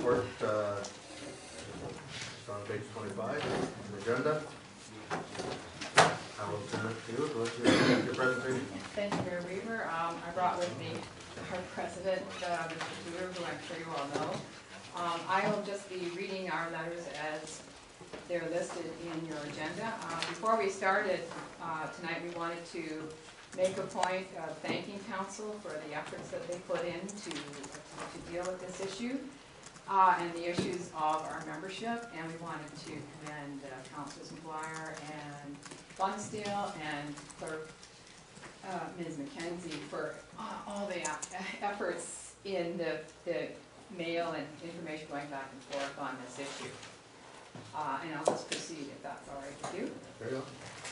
report, it's on page 25 of the agenda. I will turn it to you. What's your presentation? Thank you, Mayor Weaver. I brought with me our president, Mr. Tudor, who I'm sure you all know. I will just be reading our letters as they're listed in your agenda. Before we started tonight, we wanted to make a point of thanking council for the efforts that they put in to deal with this issue and the issues of our membership. And we wanted to commend Councilors McGuire and Bonsteel and Clerk Ms. McKenzie for all the efforts in the mail and information going back and forth on this issue. And I'll just proceed if that's all right with you. There you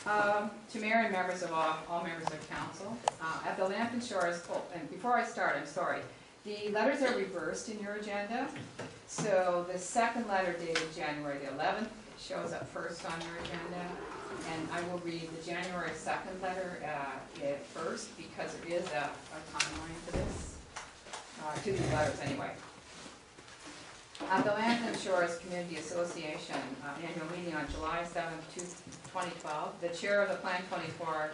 go. To Mayor and members of all members of council, at the Lambton Shores, and before I start, I'm sorry, the letters are reversed in your agenda. So the second letter dated January the 11th shows up first on your agenda, and I will read the January 2nd letter first because there is a timeline to this, to these letters anyway. At the Lambton Shores Community Association annual meeting on July 7th, 2012, the chair of the Plan 24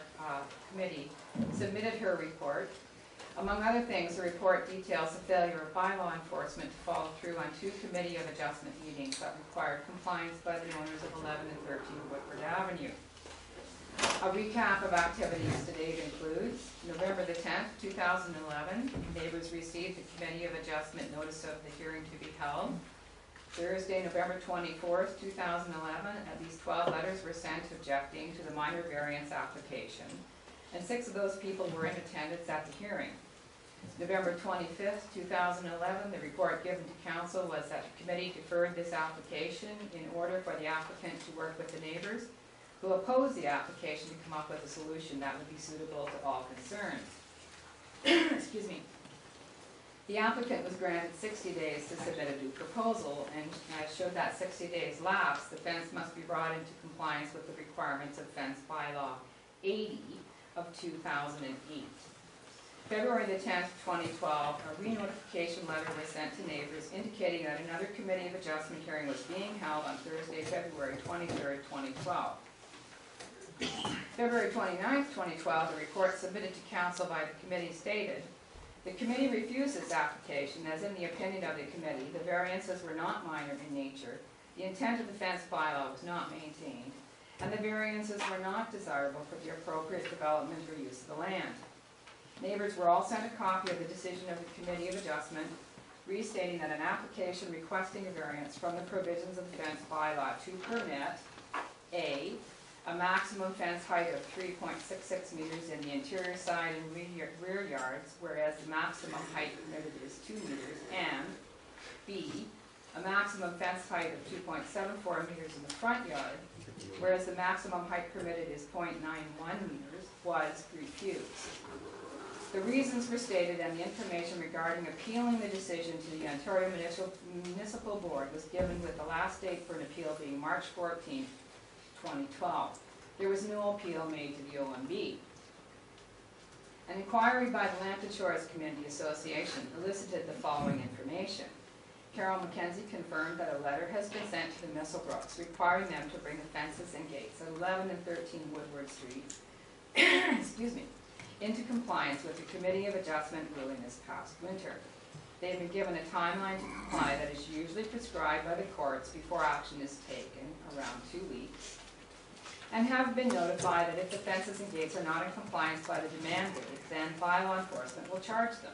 committee submitted her report. Among other things, the report details the failure of bylaw enforcement to follow through on 2 committee of adjustment meetings that required compliance by the owners of 11 and 13 Woodford Avenue. A recap of activities to date includes November the 10th, 2011, neighbors received the Committee of Adjustment notice of the hearing to be held. Thursday, November 24th, 2011, at least 12 letters were sent objecting to the minor variance application, and 6 of those people were in attendance at the hearing. November 25th, 2011, the report given to council was that the committee deferred this application in order for the applicant to work with the neighbors who opposed the application to come up with a solution that would be suitable to all concerned. Excuse me. The applicant was granted 60 days to submit a new proposal, and should that 60 days lapse, the fence must be brought into compliance with the requirements of Fence Bylaw 80 of 2008. February the 10th, 2012, a re-notification letter was sent to neighbors indicating that another Committee of Adjustment hearing was being held on Thursday, February 23rd, 2012. February 29th, 2012, the report submitted to council by the committee stated, the committee refused this application as in the opinion of the committee, the variances were not minor in nature, the intent of the fence bylaw was not maintained, and the variances were not desirable for the appropriate development or use of the land. Neighbors were all sent a copy of the decision of the Committee of Adjustment, restating that an application requesting a variance from the provisions of the fence bylaw to permit a maximum fence height of 3.66 meters in the interior side and rear yards, whereas the maximum height permitted is 2 meters, and B, a maximum fence height of 2.74 meters in the front yard, whereas the maximum height permitted is 0.91 meters, was refused. The reasons were stated, and the information regarding appealing the decision to the Ontario Municipal Board was given with the last date for an appeal being March 14th, 2012. There was no appeal made to the OMB. An inquiry by the Lambton Shores Community Association elicited the following information. Carol McKenzie confirmed that a letter has been sent to the Misselbrooks requiring them to bring the fences and gates at 11 and 13 Woodward Street excuse me, into compliance with the Committee of Adjustment ruling this past winter. They have been given a timeline to comply that is usually prescribed by the courts before action is taken, around 2 weeks, and have been notified that if the fences and gates are not in compliance by the demand date, then bylaw enforcement will charge them.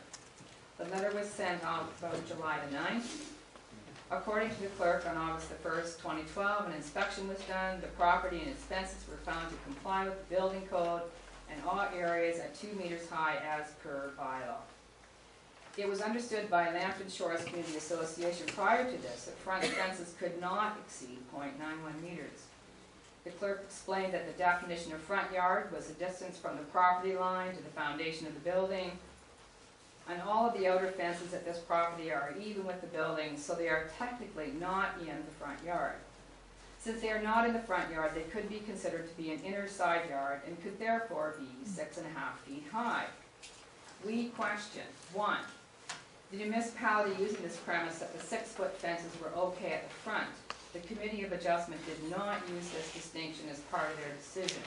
The letter was sent out about July the 9th. According to the clerk, on August the 1st, 2012, an inspection was done. The property and its fences were found to comply with the building code and all areas at 2 meters high as per bylaw. It was understood by Lambton Shores Community Association prior to this that front fences could not exceed 0.91 meters. The clerk explained that the definition of front yard was the distance from the property line to the foundation of the building, and all of the outer fences at this property are even with the building, so they are technically not in the front yard. Since they are not in the front yard, they could be considered to be an inner side yard and could therefore be 6.5 feet high. We question, 1, The municipality using this premise that the 6-foot fences were okay at the front. The Committee of Adjustment did not use this distinction as part of their decision.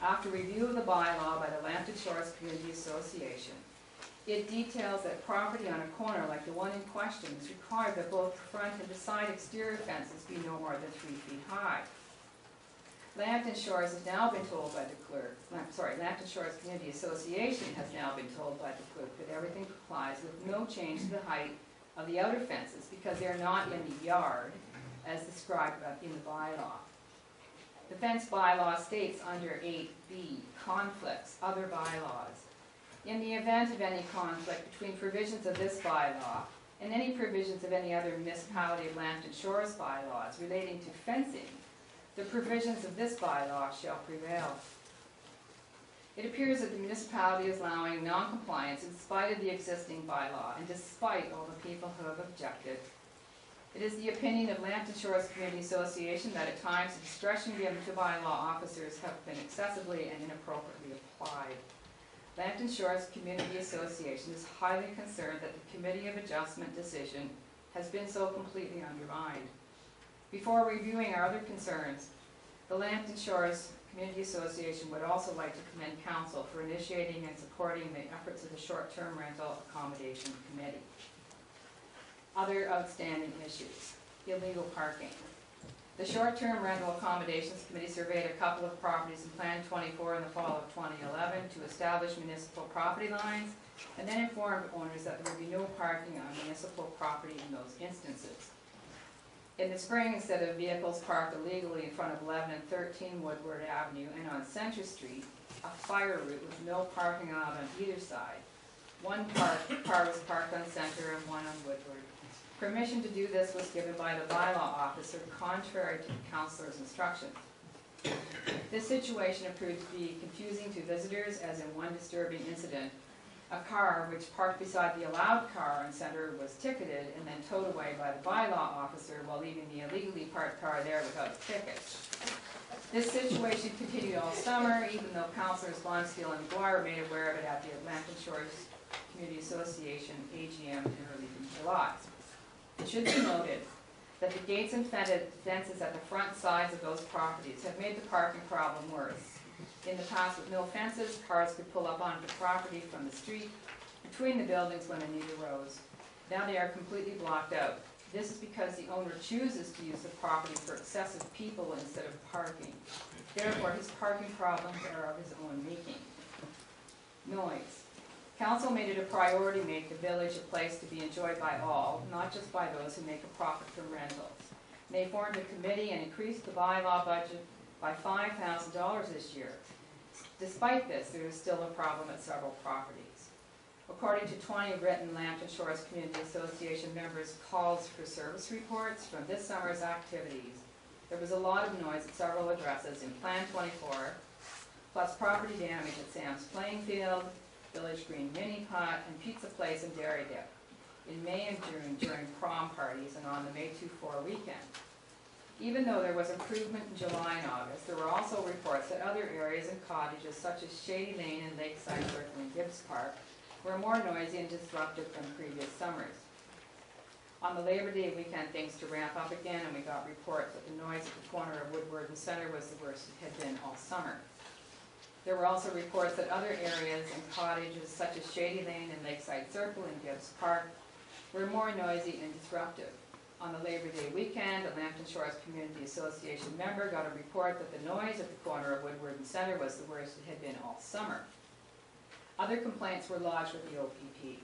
After review of the bylaw by the Lambton Shores Community Association, it details that property on a corner like the one in question is required that both the front and the side exterior fences be no more than 3 feet high. Lambton Shores has now been told by the clerk, Lambton Shores Community Association has now been told by the clerk that everything complies with no change to the height of the outer fences because they're not in the yard as described in the bylaw. The fence bylaw states under 8B, conflicts, other bylaws. In the event of any conflict between provisions of this bylaw and any provisions of any other municipality of Lambton Shores bylaws relating to fencing, the provisions of this bylaw shall prevail. It appears that the municipality is allowing non-compliance in spite of the existing bylaw and despite all the people who have objected. It is the opinion of Lambton Shores Community Association that at times the discretion given to bylaw officers have been excessively and inappropriately applied. Lambton Shores Community Association is highly concerned that the Committee of Adjustment decision has been so completely undermined. Before reviewing our other concerns, the Lambton Shores Community Association would also like to commend Council for initiating and supporting the efforts of the Short-Term Rental Accommodation Committee. Other outstanding issues: illegal parking. The Short-Term Rental Accommodations Committee surveyed a couple of properties in Plan 24 in the fall of 2011 to establish municipal property lines, and then informed owners that there would be no parking on municipal property in those instances. In the spring, instead of vehicles parked illegally in front of 11 and 13 Woodward Avenue and on Center Street, a fire route with no parking allowed on either side. One car was parked on Center and one on Woodward. Permission to do this was given by the bylaw officer, contrary to the councillor's instructions. This situation proved to be confusing to visitors, as in one disturbing incident, a car which parked beside the allowed car on Center was ticketed and then towed away by the bylaw officer while leaving the illegally parked car there without a ticket. This situation continued all summer, even though Councillors Lonsdale and McGuire made aware of it at the Lambton Shores Community Association AGM in early July. It should be noted that the gates and fences at the front sides of those properties have made the parking problem worse. In the past, with no fences, cars could pull up onto the property from the street between the buildings when a need arose. Now they are completely blocked out. This is because the owner chooses to use the property for excessive people instead of parking. Therefore, his parking problems are of his own making. Noise. Council made it a priority to make the village a place to be enjoyed by all, not just by those who make a profit from rentals. They formed a committee and increased the bylaw budget by $5,000 this year. Despite this, there is still a problem at several properties. According to 20 written Lambton Shores Community Association members' calls for service reports from this summer's activities, there was a lot of noise at several addresses in Plan 24, plus property damage at Sam's Playing Field, Village Green Mini Pot, and Pizza Place and Dairy Dip in May and June during prom parties and on the May 2-4 weekend. Even though there was improvement in July and August, there were also reports that other areas and cottages such as Shady Lane and Lakeside Circle and Gibbs Park were more noisy and disruptive than previous summers. On the Labor Day weekend, things to ramp up again, and we got reports that the noise at the corner of Woodward and Center was the worst it had been all summer. There were also reports that other areas and cottages such as Shady Lane and Lakeside Circle and Gibbs Park were more noisy and disruptive. On the Labor Day weekend, a Lambton Shores Community Association member got a report that the noise at the corner of Woodward and Center was the worst it had been all summer. Other complaints were lodged with the OPP.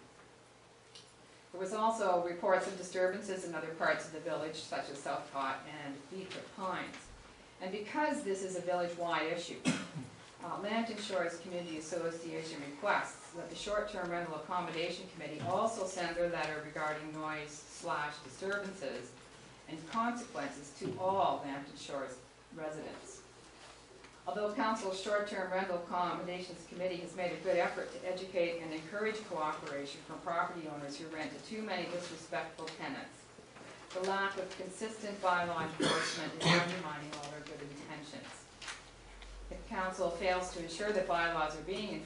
There was also reports of disturbances in other parts of the village, such as Southcott and Beecher Pines. And because this is a village-wide issue, Lambton Shores Community Association requests that the Short-Term Rental Accommodation Committee also send their letter regarding noise/disturbances and consequences to all Lambton Shores residents. Although Council's Short-Term Rental Accommodations Committee has made a good effort to educate and encourage cooperation from property owners who rent to too many disrespectful tenants, the lack of consistent bylaw enforcement is undermining all their good intentions. If Council fails to ensure that bylaws are being enforced,